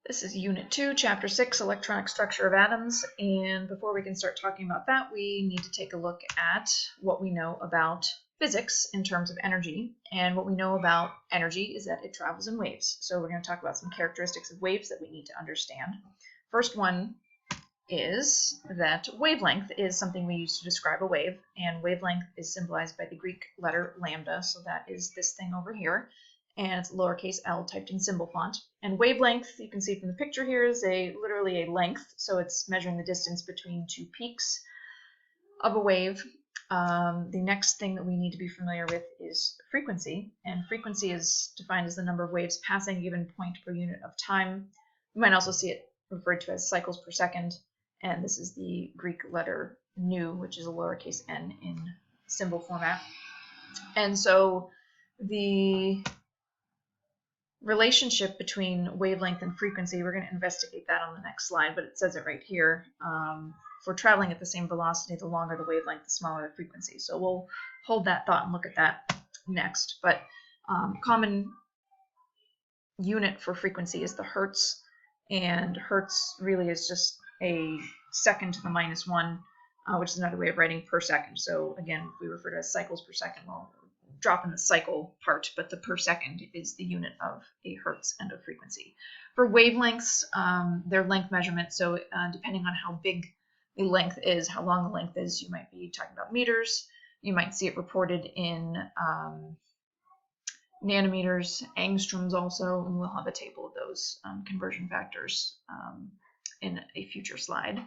This is Unit 2, Chapter 6, Electronic Structure of Atoms, and before we can start talking about that, we need to take a look at what we know about physics in terms of energy. And what we know about energy is that it travels in waves. So we're going to talk about some characteristics of waves that we need to understand. First one is that wavelength is something we use to describe a wave, and wavelength is symbolized by the Greek letter lambda, so that is this thing over here. And it's lowercase l typed in symbol font. And wavelength, you can see from the picture here, is literally a length, so it's measuring the distance between two peaks of a wave. The next thing that we need to be familiar with is frequency, and frequency is defined as the number of waves passing a given point per unit of time. You might also see it referred to as cycles per second, and this is the Greek letter nu, which is a lowercase n in symbol format. And so the relationship between wavelength and frequency, we're going to investigate that on the next slide, but it says it right here. For traveling at the same velocity, the longer the wavelength, the smaller the frequency. So we'll hold that thought and look at that next. But common unit for frequency is the hertz, and hertz really is just a second to the -1, which is another way of writing per second. So again, if we refer to it as cycles per second, well, drop in the cycle part, but the per second is the unit of a hertz and of frequency. For wavelengths, they're length measurement, so depending on how big the length is, how long the length is, you might be talking about meters. You might see it reported in nanometers, angstroms also, and we'll have a table of those conversion factors in a future slide.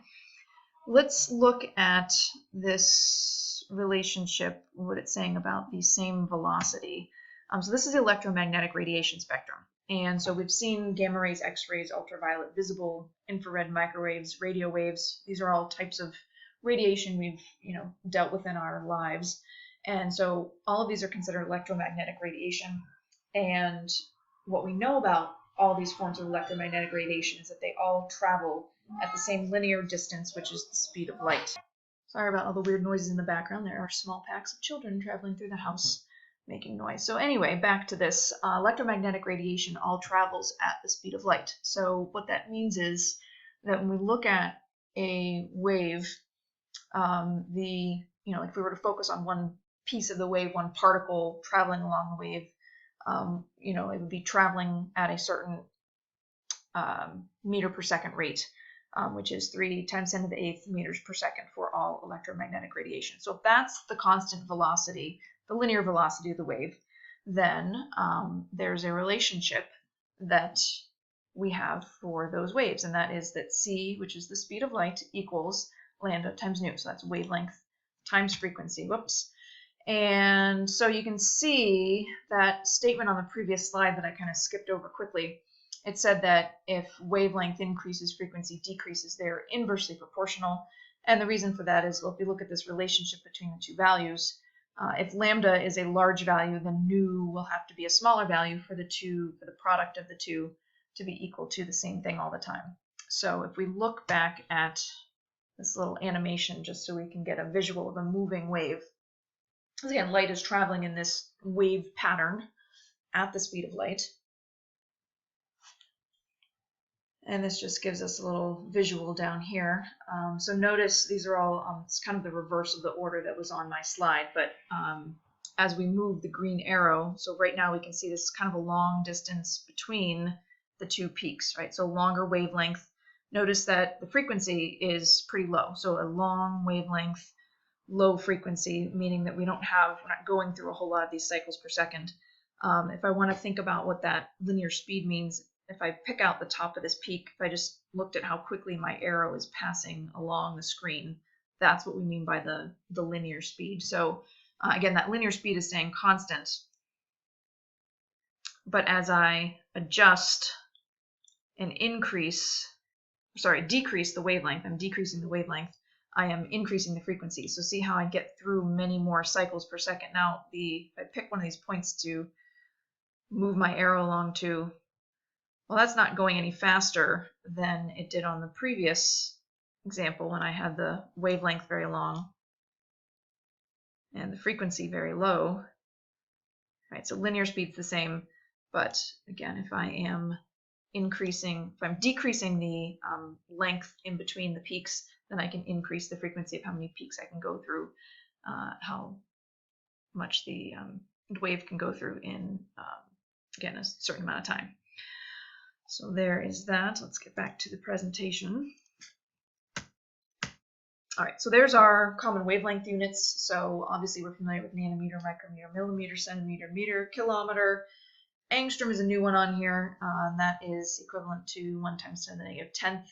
Let's look at this relationship, what it's saying about the same velocity. So this is the electromagnetic radiation spectrum. And so we've seen gamma rays, X-rays, ultraviolet, visible, infrared, microwaves, radio waves. These are all types of radiation we've dealt with in our lives. And so all of these are considered electromagnetic radiation. And what we know about all these forms of electromagnetic radiation is that they all travel at the same linear distance, which is the speed of light. Sorry about all the weird noises in the background. There are small packs of children traveling through the house making noise. So anyway, back to this. Electromagnetic radiation all travels at the speed of light. So what that means is that when we look at a wave, if we were to focus on one piece of the wave, one particle traveling along the wave, it would be traveling at a certain meter per second rate, which is 3 × 10⁸ meters per second for all electromagnetic radiation. So if that's the constant velocity, the linear velocity of the wave, then there's a relationship that we have for those waves, and that is that c, which is the speed of light, equals lambda times nu. So that's wavelength times frequency. Whoops. And so you can see that statement on the previous slide that I kind of skipped over quickly. It said that if wavelength increases, frequency decreases. They're inversely proportional. And the reason for that is, well, if you look at this relationship between the two values, if lambda is a large value, then nu will have to be a smaller value for the product of the two to be equal to the same thing all the time. So if we look back at this little animation, just so we can get a visual of a moving wave, because again, light is traveling in this wave pattern at the speed of light. And this just gives us a little visual down here. So notice these are all, it's kind of the reverse of the order that was on my slide, but as we move the green arrow, so right now we can see this kind of a long distance between the two peaks, right? So longer wavelength. Notice that the frequency is pretty low. So a long wavelength, low frequency, meaning that we're not going through a whole lot of these cycles per second. If I want to think about what that linear speed means, if I pick out the top of this peak, if I just looked at how quickly my arrow is passing along the screen, that's what we mean by the linear speed. So again, that linear speed is staying constant. But as I adjust and decrease the wavelength, I'm decreasing the wavelength, I am increasing the frequency. So see how I get through many more cycles per second. Now, if I pick one of these points to move my arrow along to, well, that's not going any faster than it did on the previous example when I had the wavelength very long and the frequency very low. Right, so linear speed's the same, but again, if I am decreasing the length in between the peaks, then I can increase the frequency of how many peaks I can go through, how much the wave can go through in, again, a certain amount of time. So there is that. Let's get back to the presentation. All right, so there's our common wavelength units. So obviously we're familiar with nanometer, micrometer, millimeter, centimeter, meter, kilometer. Angstrom is a new one on here, and that is equivalent to 1 × 10⁻10th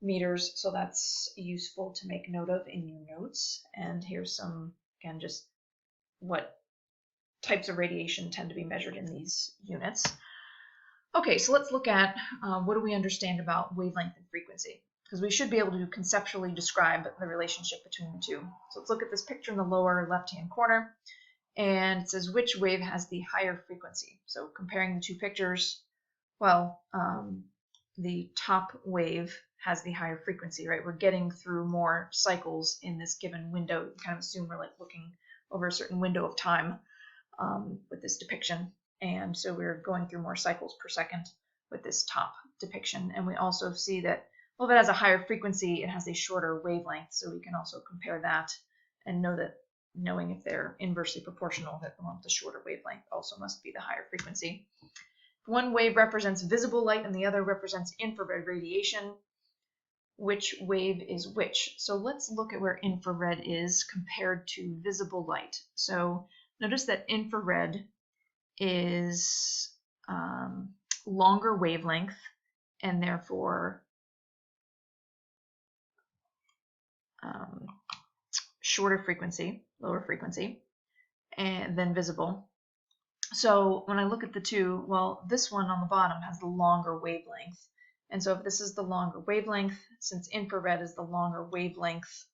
meters. So that's useful to make note of in your notes. And here's some, again, just what types of radiation tend to be measured in these units. Okay, so let's look at what do we understand about wavelength and frequency, because we should be able to conceptually describe the relationship between the two. So let's look at this picture in the lower left-hand corner, and it says which wave has the higher frequency. So comparing the two pictures, well, the top wave has the higher frequency, right? We're getting through more cycles in this given window. You kind of assume we're like looking over a certain window of time with this depiction. And so we're going through more cycles per second with this top depiction. And we also see that, well, if it has a higher frequency, it has a shorter wavelength. So we can also compare that and know that, knowing if they're inversely proportional, that the one with the shorter wavelength also must be the higher frequency. One wave represents visible light and the other represents infrared radiation. Which wave is which? So let's look at where infrared is compared to visible light. So notice that infrared is longer wavelength and therefore shorter frequency, lower frequency, and then visible. So when I look at the two, well, this one on the bottom has the longer wavelength. And so if this is the longer wavelength, since infrared is the longer wavelength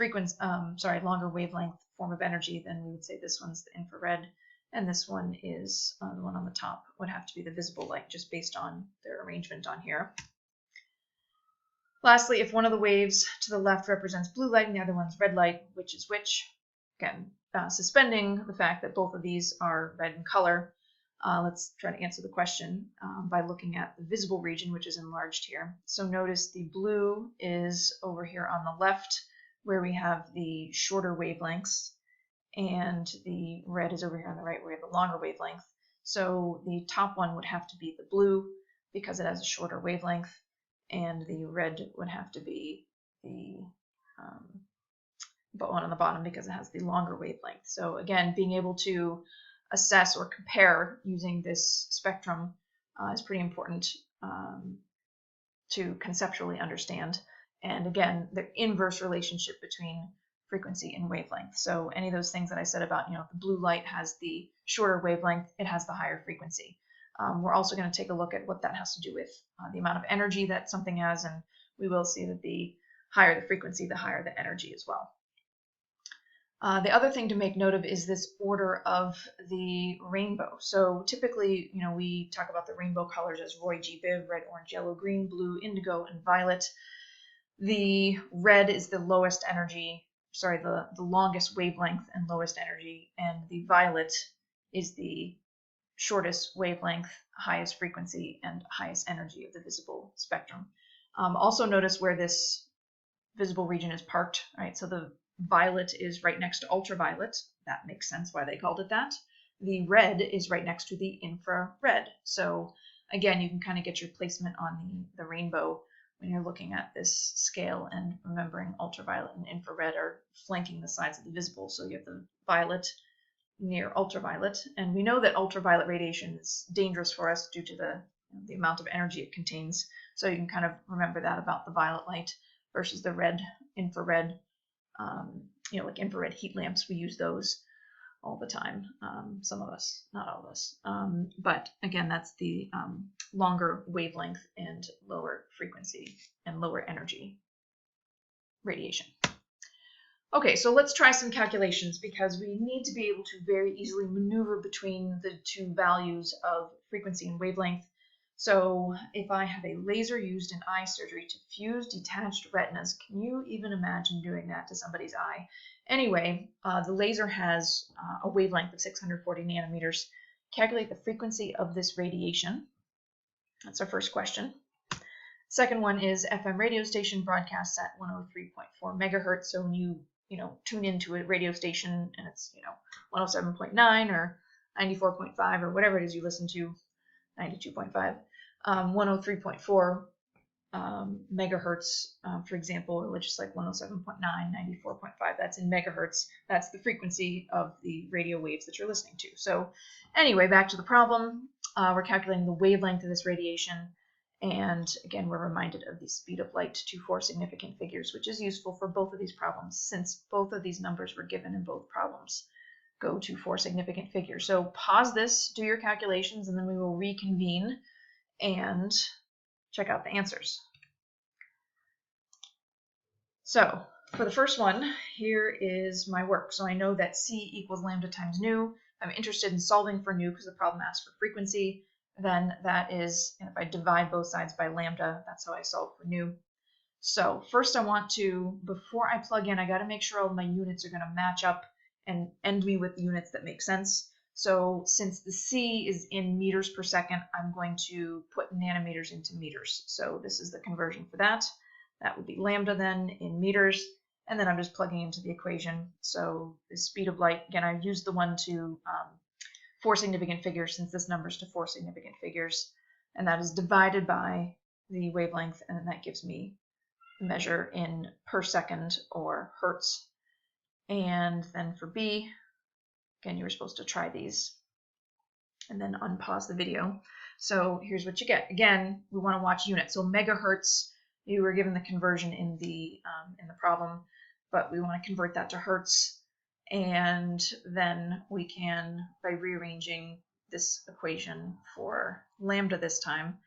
longer wavelength form of energy, then we would say this one's the infrared, and this one is the one on the top would have to be the visible light, just based on their arrangement on here. Lastly, if one of the waves to the left represents blue light and the other one's red light, which is which? Again, suspending the fact that both of these are red in color, let's try to answer the question by looking at the visible region, which is enlarged here. So notice the blue is over here on the left, where we have the shorter wavelengths, and the red is over here on the right, where we have the longer wavelength. So the top one would have to be the blue because it has a shorter wavelength, and the red would have to be the one on the bottom because it has the longer wavelength. So again, being able to assess or compare using this spectrum is pretty important to conceptually understand. And again, the inverse relationship between frequency and wavelength. So any of those things that I said about, the blue light has the shorter wavelength, it has the higher frequency. We're also going to take a look at what that has to do with the amount of energy that something has, and we will see that the higher the frequency, the higher the energy as well. The other thing to make note of is this order of the rainbow. So typically, we talk about the rainbow colors as Roy G. Biv: red, orange, yellow, green, blue, indigo, and violet. The red is the lowest energy, the longest wavelength and lowest energy, and the violet is the shortest wavelength, highest frequency, and highest energy of the visible spectrum. Also notice where this visible region is parked, right? So the violet is right next to ultraviolet. That makes sense why they called it that. The red is right next to the infrared. So again, you can kind of get your placement on the rainbow when you're looking at this scale, and remembering ultraviolet and infrared are flanking the sides of the visible. So you have the violet near ultraviolet, and we know that ultraviolet radiation is dangerous for us due to the amount of energy it contains. So you can kind of remember that about the violet light versus the red, infrared. Like infrared heat lamps, we use those all the time. Some of us, not all of us. But again, that's the longer wavelength and lower frequency and lower energy radiation. Okay, so let's try some calculations, because we need to be able to very easily maneuver between the two values of frequency and wavelength. So if I have a laser used in eye surgery to fuse detached retinas, can you even imagine doing that to somebody's eye? Anyway, the laser has a wavelength of 640 nanometers. Calculate the frequency of this radiation. That's our first question. Second one is FM radio station broadcasts at 103.4 megahertz. So when you tune into a radio station and it's 107.9 or 94.5 or whatever it is you listen to, 92.5, 103.4 megahertz, for example, or just like 107.9, 94.5, that's in megahertz. That's the frequency of the radio waves that you're listening to. So anyway, back to the problem. We're calculating the wavelength of this radiation. And again, we're reminded of the speed of light to 4 significant figures, which is useful for both of these problems, since both of these numbers were given in both problems go to 4 significant figures. So pause this, do your calculations, and then we will reconvene and check out the answers. So for the first one, here is my work. So I know that C equals lambda times nu. I'm interested in solving for nu because the problem asks for frequency. Then that is, and if I divide both sides by lambda, that's how I solve for nu. So first I want to, before I plug in, I got to make sure all my units are going to match up and end me with units that make sense. So since the C is in meters per second, I'm going to put nanometers into meters. So this is the conversion for that. That would be lambda then in meters. And then I'm just plugging into the equation. So the speed of light, again, I used the one to 4 significant figures since this number is to 4 significant figures. And that is divided by the wavelength, and then that gives me the measure in per second or hertz. And then for B, again, you were supposed to try these and then unpause the video. So here's what you get. Again, we want to watch units. So megahertz, you were given the conversion in the problem, but we want to convert that to hertz. And then we can, by rearranging this equation for lambda this time,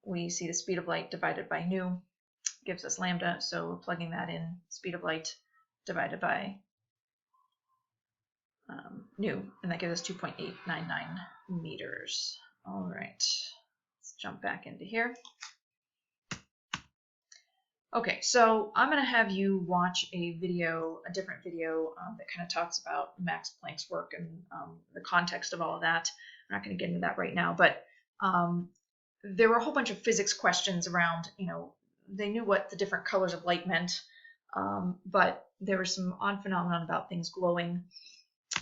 we see the speed of light divided by nu gives us lambda. So we're plugging that in, speed of light divided by nu, and that gives us 2.899 meters. All right, let's jump back into here. Okay, so I'm going to have you watch a video, a different video that kind of talks about Max Planck's work and the context of all of that. I'm not going to get into that right now, but there were a whole bunch of physics questions around, they knew what the different colors of light meant, but there was some odd phenomenon about things glowing.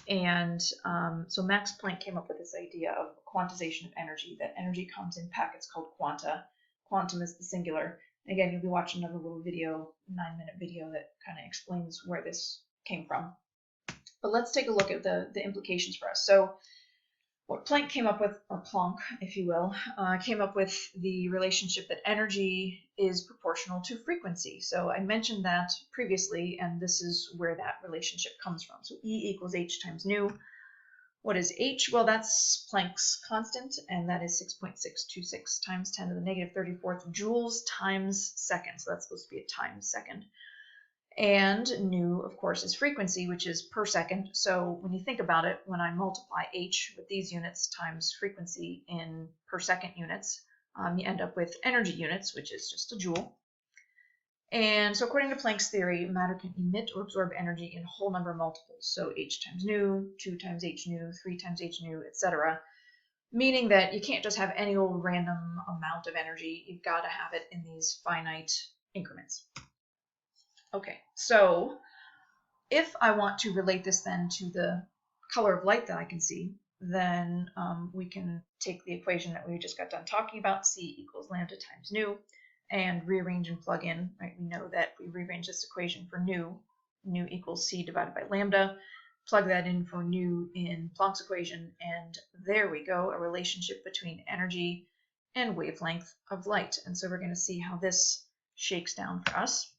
And so Max Planck came up with this idea of quantization of energy, that energy comes in packets called quanta. Quantum is the singular. Again, you'll be watching another little video, 9-minute video that kind of explains where this came from. But let's take a look at the implications for us. So what Planck came up with, or Planck, if you will, came up with the relationship that energy is proportional to frequency. So I mentioned that previously, and this is where that relationship comes from. So E equals h times nu. What is h? Well, that's Planck's constant, and that is 6.626 times 10 to the negative 34th joules times second. So that's supposed to be a times second. And nu, of course, is frequency, which is per second. So when you think about it, when I multiply h with these units times frequency in per second units, you end up with energy units, which is just a joule. And so according to Planck's theory, matter can emit or absorb energy in whole number multiples. So h times nu, 2 times h nu, 3 times h nu, etc. Meaning that you can't just have any old random amount of energy. You've got to have it in these finite increments. Okay, so if I want to relate this then to the color of light that I can see, then we can take the equation that we just got done talking about, C equals lambda times nu, and rearrange and plug in, right? We know that if we rearrange this equation for nu equals C divided by lambda, plug that in for nu in Planck's equation, and there we go, a relationship between energy and wavelength of light. And so we're going to see how this shakes down for us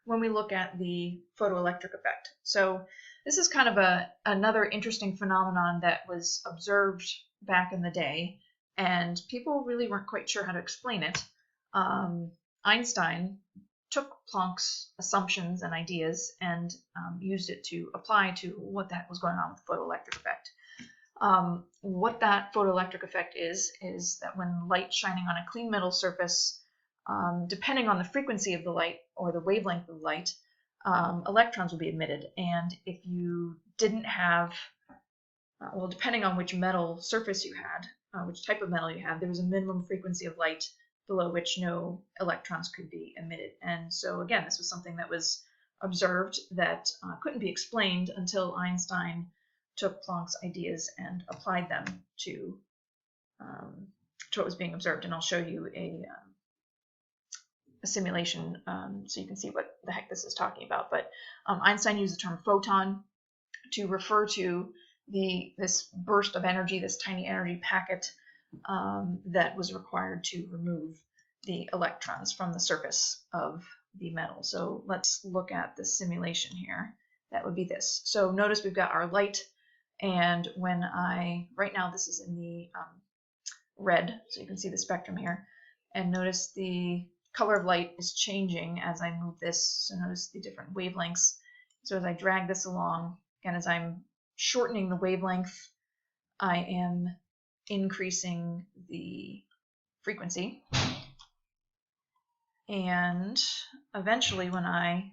when we look at the photoelectric effect. So this is kind of another interesting phenomenon that was observed back in the day, and people really weren't quite sure how to explain it. Einstein took Planck's assumptions and ideas and used it to apply to what that was going on with the photoelectric effect. What that photoelectric effect is that when light shining on a clean metal surface, depending on the frequency of the light or the wavelength of the light, electrons will be emitted. And if you didn't have, well, depending on which metal surface you had, which type of metal you have, there was a minimum frequency of light below which no electrons could be emitted. And so again, this was something that was observed that couldn't be explained until Einstein took Planck's ideas and applied them to what was being observed. And I'll show you a simulation so you can see what the heck this is talking about. But Einstein used the term photon to refer to this burst of energy, this tiny energy packet that was required to remove the electrons from the surface of the metal. So let's look at the simulation here. That would be this. So notice we've got our light, and when right now this is in the red, so you can see the spectrum here, and notice the color of light is changing as I move this. So notice the different wavelengths. So as I drag this along, again, as I'm shortening the wavelength, I am increasing the frequency. And eventually, when I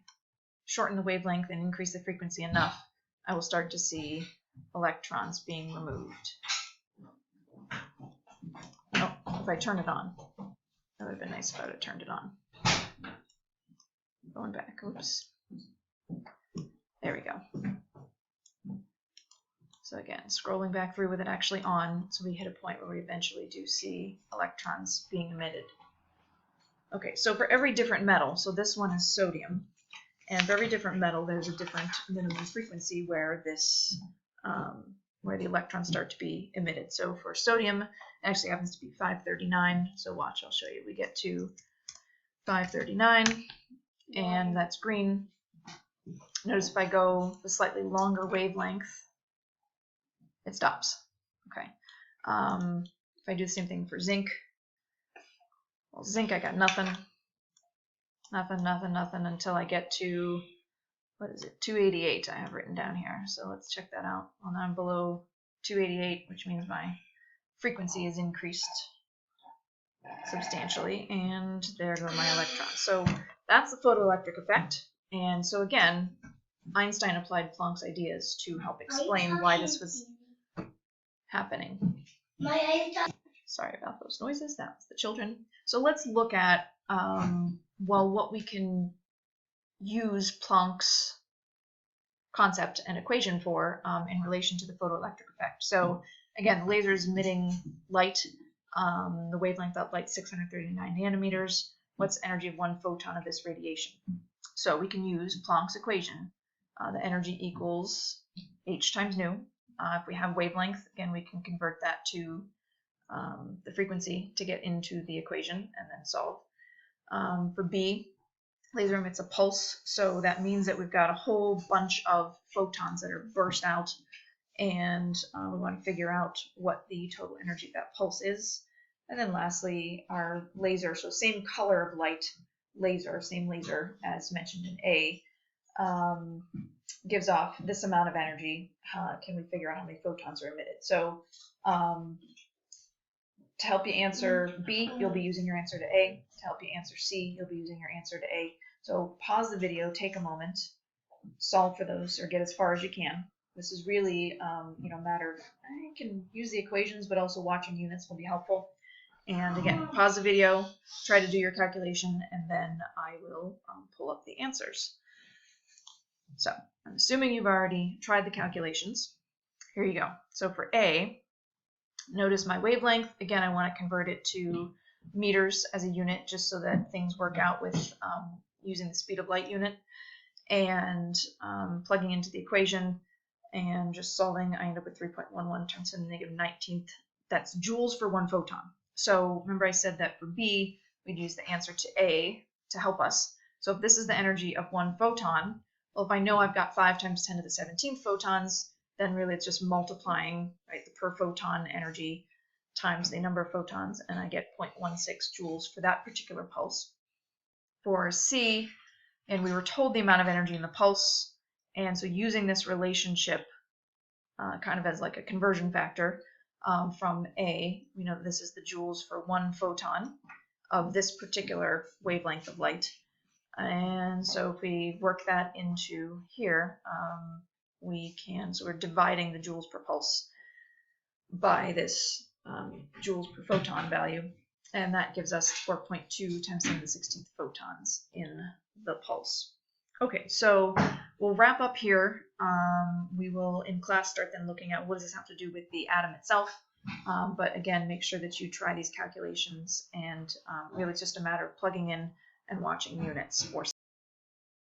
shorten the wavelength and increase the frequency enough, I will start to see electrons being removed. Oh, if I turn it on. That would have been nice if I would have turned it on. Going back, oops. There we go. So again, scrolling back through with it actually on, so we hit a point where we eventually do see electrons being emitted. Okay, so for every different metal, so this one is sodium, and for every different metal, there's a different minimum frequency where this, where the electrons start to be emitted. So for sodium, it actually happens to be 539. So watch, I'll show you. We get to 539, and that's green. Notice if I go a slightly longer wavelength, it stops. Okay. If I do the same thing for zinc, well, zinc, I got nothing until I get to, what is it, 288 I have written down here. So let's check that out. Well, now I'm below 288, which means my frequency is increased substantially, and there go my electrons. So that's the photoelectric effect. And so again, Einstein applied Planck's ideas to help explain why this was happening. Sorry about those noises, that's the children. So let's look at, what we can use Planck's concept and equation for in relation to the photoelectric effect. So again, the laser is emitting light, the wavelength of light 639 nanometers. What's the energy of one photon of this radiation? So we can use Planck's equation. The energy equals h times nu. If we have wavelength, again, we can convert that to the frequency to get into the equation and then solve. For B, laser emits a pulse, so that means that we've got a whole bunch of photons that are burst out, and we want to figure out what the total energy of that pulse is. And then lastly, our laser, so same color of light laser, same laser as mentioned in A, gives off this amount of energy. Can we figure out how many photons are emitted? So to help you answer B, you'll be using your answer to A. To help you answer C, you'll be using your answer to A. So pause the video, take a moment, solve for those, or get as far as you can. This is really, a matter of, you can use the equations, but also watching units will be helpful. And again, pause the video, try to do your calculation, and then I will pull up the answers. So I'm assuming you've already tried the calculations. Here you go. So for A, notice my wavelength. Again, I want to convert it to meters as a unit just so that things work out with using the speed of light unit. And plugging into the equation and just solving, I end up with 3.11 times 10 to the -19th. That's joules for one photon. So remember I said that for B, we'd use the answer to A to help us. So if this is the energy of one photon, well, if I know I've got 5 times 10 to the 17th photons, then really it's just multiplying, right, the per photon energy times the number of photons, and I get 0.16 joules for that particular pulse. For C, and we were told the amount of energy in the pulse, and so using this relationship kind of as like a conversion factor from A, we know that this is the joules for one photon of this particular wavelength of light. And so if we work that into here, we can, so we're dividing the joules per pulse by this joules per photon value, and that gives us 4.2 times 10 to the 16th photons in the pulse. Okay, so we'll wrap up here. We will in class start then looking at what does this have to do with the atom itself. But again, make sure that you try these calculations, and really it's just a matter of plugging in and watching units for